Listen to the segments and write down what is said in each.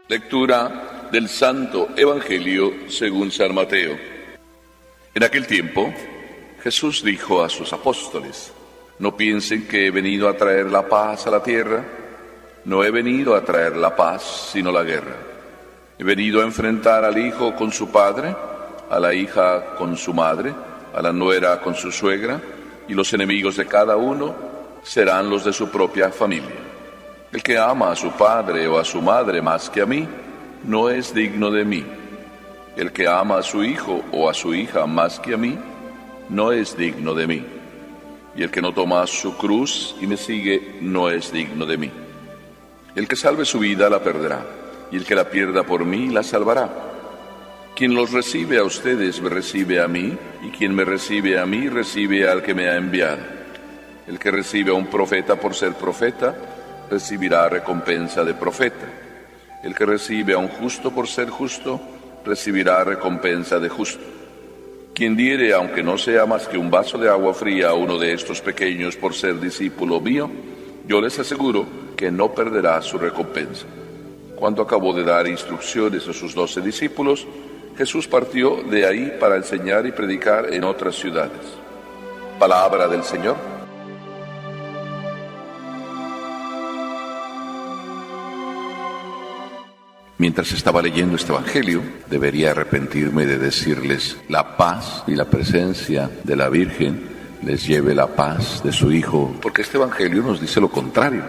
Lectura del Santo Evangelio según San Mateo. En aquel tiempo, Jesús dijo a sus apóstoles: No piensen que he venido a traer la paz a la tierra. No he venido a traer la paz, sino la guerra. He venido a enfrentar al hijo con su padre, a la hija con su madre, a la nuera con su suegra, y los enemigos de cada uno serán los de su propia familia. El que ama a su padre o a su madre más que a mí, no es digno de mí. El que ama a su hijo o a su hija más que a mí, no es digno de mí. Y el que no toma su cruz y me sigue, no es digno de mí. El que salve su vida la perderá, y el que la pierda por mí la salvará. Quien los recibe a ustedes me recibe a mí, y quien me recibe a mí recibe al que me ha enviado. El que recibe a un profeta por ser profeta, recibirá recompensa de profeta. El que recibe a un justo por ser justo, recibirá recompensa de justo. Quien diere, aunque no sea más que un vaso de agua fría a uno de estos pequeños por ser discípulo mío, yo les aseguro que no perderá su recompensa. Cuando acabó de dar instrucciones a sus 12 discípulos, Jesús partió de ahí para enseñar y predicar en otras ciudades. Palabra del Señor. Mientras estaba leyendo este Evangelio, debería arrepentirme de decirles: la paz y la presencia de la Virgen les lleve la paz de su Hijo, porque este Evangelio nos dice lo contrario.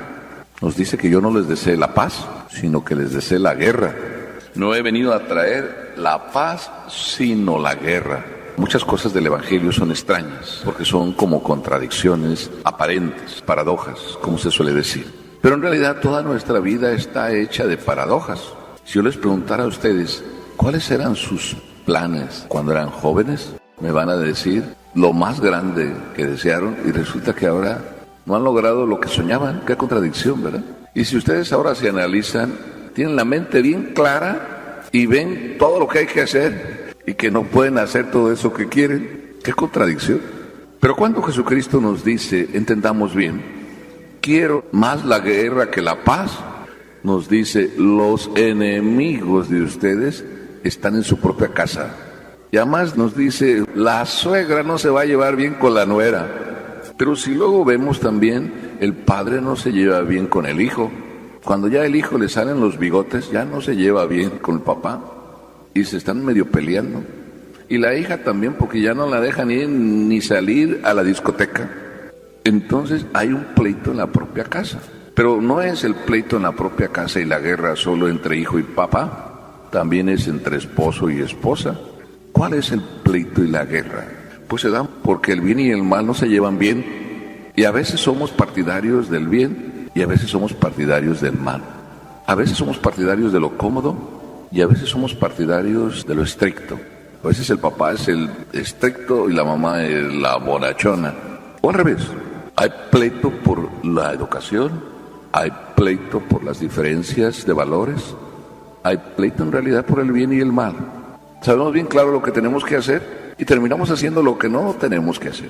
Nos dice que yo no les desee la paz, sino que les desee la guerra. No he venido a traer la paz, sino la guerra. Muchas cosas del Evangelio son extrañas, porque son como contradicciones aparentes, paradojas, como se suele decir. Pero en realidad toda nuestra vida está hecha de paradojas. Si yo les preguntara a ustedes, ¿cuáles eran sus planes cuando eran jóvenes? Me van a decir lo más grande que desearon, y resulta que ahora no han logrado lo que soñaban. Qué contradicción, ¿verdad? Y si ustedes ahora se analizan, tienen la mente bien clara y ven todo lo que hay que hacer y que no pueden hacer todo eso que quieren. Qué contradicción. Pero cuando Jesucristo nos dice, entendamos bien, quiero más la guerra que la paz, nos dice: los enemigos de ustedes están en su propia casa. Y además nos dice: la suegra no se va a llevar bien con la nuera. Pero si luego vemos también, el padre no se lleva bien con el hijo. Cuando ya el hijo le salen los bigotes, ya no se lleva bien con el papá, y se están medio peleando. Y la hija también, porque ya no la dejan ir ni salir a la discoteca. Entonces hay un pleito en la propia casa. Pero no es el pleito en la propia casa y la guerra solo entre hijo y papá, también es entre esposo y esposa. ¿Cuál es el pleito y la guerra? Pues se dan porque el bien y el mal no se llevan bien, y a veces somos partidarios del bien y a veces somos partidarios del mal. A veces somos partidarios de lo cómodo y a veces somos partidarios de lo estricto. A veces el papá es el estricto y la mamá es la bonachona, o al revés. Hay pleito por la educación, hay pleito por las diferencias de valores, hay pleito en realidad por el bien y el mal. Sabemos bien claro lo que tenemos que hacer y terminamos haciendo lo que no tenemos que hacer.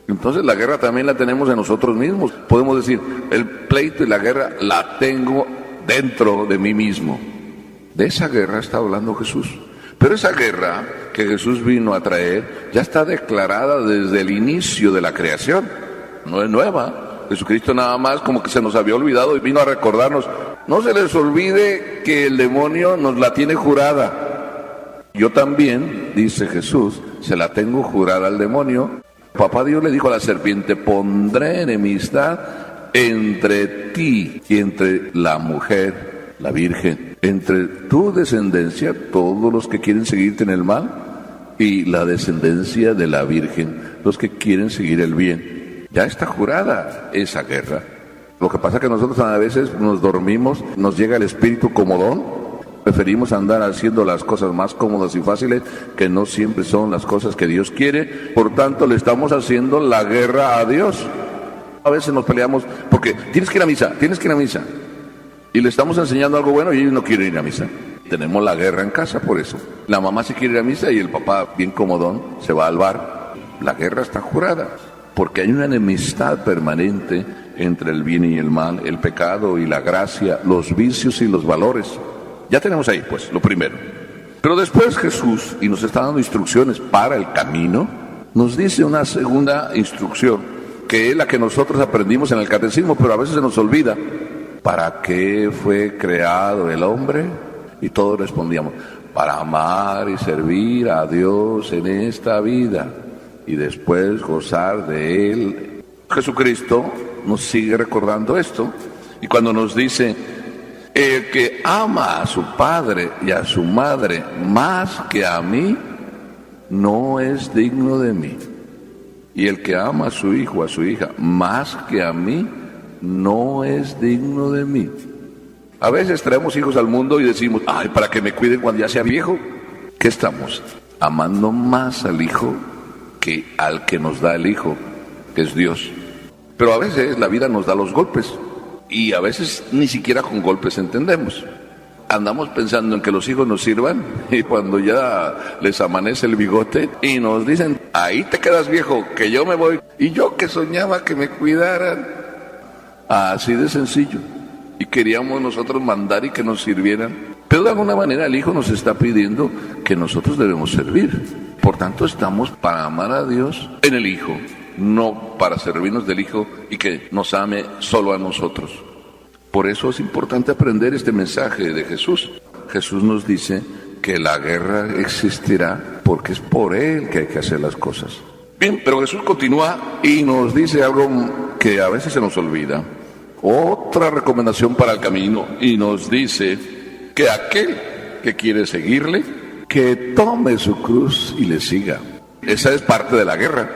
Entonces la guerra también la tenemos en nosotros mismos. Podemos decir, el pleito y la guerra la tengo dentro de mí mismo. De esa guerra está hablando Jesús. Pero esa guerra que Jesús vino a traer ya está declarada desde el inicio de la creación. No es nueva. Jesucristo nada más como que se nos había olvidado y vino a recordarnos: no se les olvide que el demonio nos la tiene jurada. Yo también, dice Jesús, se la tengo jurada al demonio. Papá Dios le dijo a la serpiente: pondré enemistad entre ti y entre la mujer, la Virgen, entre tu descendencia, todos los que quieren seguirte en el mal, y la descendencia de la Virgen, los que quieren seguir el bien. Ya está jurada esa guerra. Lo que pasa es que nosotros a veces nos dormimos, nos llega el espíritu comodón, preferimos andar haciendo las cosas más cómodas y fáciles, que no siempre son las cosas que Dios quiere. Por tanto, le estamos haciendo la guerra a Dios. A veces nos peleamos porque tienes que ir a misa, tienes que ir a misa. Y le estamos enseñando algo bueno y ellos no quieren ir a misa. Tenemos la guerra en casa por eso. La mamá se quiere ir a misa y el papá, bien comodón, se va al bar. La guerra está jurada. Porque hay una enemistad permanente entre el bien y el mal, el pecado y la gracia, los vicios y los valores. Ya tenemos ahí, pues, lo primero. Pero después Jesús, y nos está dando instrucciones para el camino, nos dice una segunda instrucción, que es la que nosotros aprendimos en el catecismo, pero a veces se nos olvida. ¿Para qué fue creado el hombre? Y todos respondíamos, para amar y servir a Dios en esta vida y después gozar de Él. Jesucristo nos sigue recordando esto, y cuando nos dice, el que ama a su padre y a su madre más que a mí, no es digno de mí. Y el que ama a su hijo o a su hija más que a mí, no es digno de mí. A veces traemos hijos al mundo y decimos, ay, para que me cuiden cuando ya sea viejo. ¿Qué estamos? Amando más al hijo que al que nos da el hijo, que es Dios. Pero a veces la vida nos da los golpes, y a veces ni siquiera con golpes entendemos. Andamos pensando en que los hijos nos sirvan, y cuando ya les amanece el bigote y nos dicen, ahí te quedas viejo, que yo me voy. Y yo que soñaba que me cuidaran. Así de sencillo. Y queríamos nosotros mandar y que nos sirvieran. Pero de alguna manera el hijo nos está pidiendo que nosotros debemos servir. Por tanto, estamos para amar a Dios en el hijo, no para servirnos del hijo y que nos ame solo a nosotros. Por eso es importante aprender este mensaje de Jesús. Jesús nos dice que la guerra existirá porque es por Él que hay que hacer las cosas. Bien, pero Jesús continúa y nos dice algo que a veces se nos olvida. Otra recomendación para el camino, y nos dice que aquel que quiere seguirle, que tome su cruz y le siga. Esa es parte de la guerra.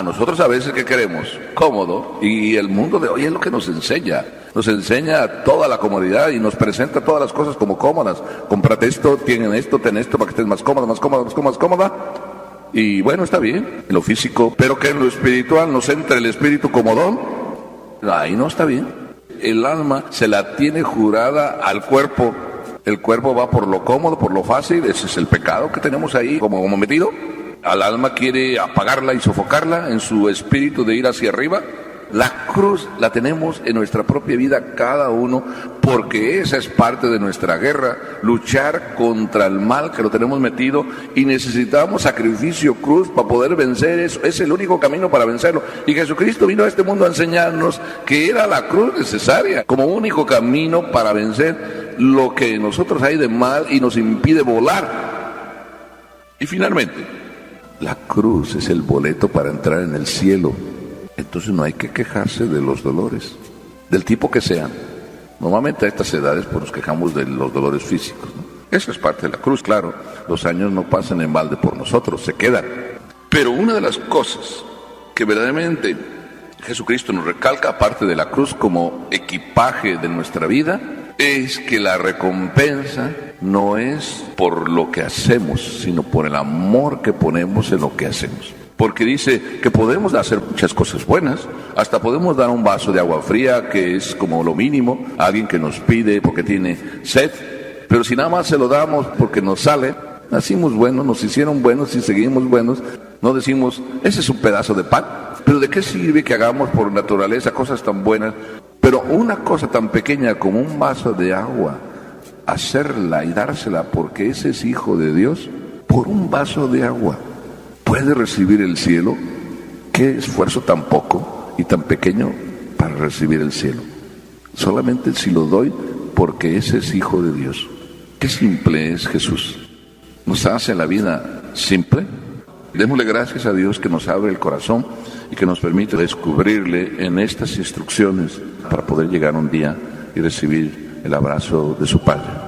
Nosotros a veces, ¿qué queremos? Cómodo, y el mundo de hoy es lo que nos enseña. Nos enseña toda la comodidad y nos presenta todas las cosas como cómodas. Cómprate esto, ten esto para que estés más cómoda, más cómoda. Y bueno, está bien, en lo físico, pero que en lo espiritual nos entre el espíritu comodón. Ahí no está bien. El alma se la tiene jurada al cuerpo. El cuerpo va por lo cómodo, por lo fácil. Ese es el pecado que tenemos ahí como metido. Al alma quiere apagarla y sofocarla en su espíritu de ir hacia arriba. La cruz la tenemos en nuestra propia vida cada uno, porque esa es parte de nuestra guerra, luchar contra el mal que lo tenemos metido, y necesitamos sacrificio, cruz, para poder vencer eso. Es el único camino para vencerlo. Y Jesucristo vino a este mundo a enseñarnos que era la cruz necesaria como único camino para vencer lo que nosotros hay de mal y nos impide volar. Y finalmente, la cruz es el boleto para entrar en el cielo. Entonces no hay que quejarse de los dolores, del tipo que sean. Normalmente a estas edades pues nos quejamos de los dolores físicos, ¿no? Eso es parte de la cruz, claro. Los años no pasan en balde por nosotros, se quedan. Pero una de las cosas que verdaderamente Jesucristo nos recalca, aparte de la cruz como equipaje de nuestra vida, es que la recompensa no es por lo que hacemos, sino por el amor que ponemos en lo que hacemos. Porque dice que podemos hacer muchas cosas buenas, hasta podemos dar un vaso de agua fría, que es como lo mínimo, a alguien que nos pide porque tiene sed, pero si nada más se lo damos porque nos sale, nacimos buenos, nos hicieron buenos y seguimos buenos, no decimos, ese es un pedazo de pan. Pero ¿de qué sirve que hagamos por naturaleza cosas tan buenas? Pero una cosa tan pequeña como un vaso de agua, hacerla y dársela porque ese es hijo de Dios, por un vaso de agua, ¿puede recibir el cielo? ¿Qué esfuerzo tan poco y tan pequeño para recibir el cielo? Solamente si lo doy porque ese es hijo de Dios. Qué simple es Jesús. Nos hace la vida simple. Démosle gracias a Dios que nos abre el corazón y que nos permite descubrirle en estas instrucciones para poder llegar un día y recibir el abrazo de su Padre.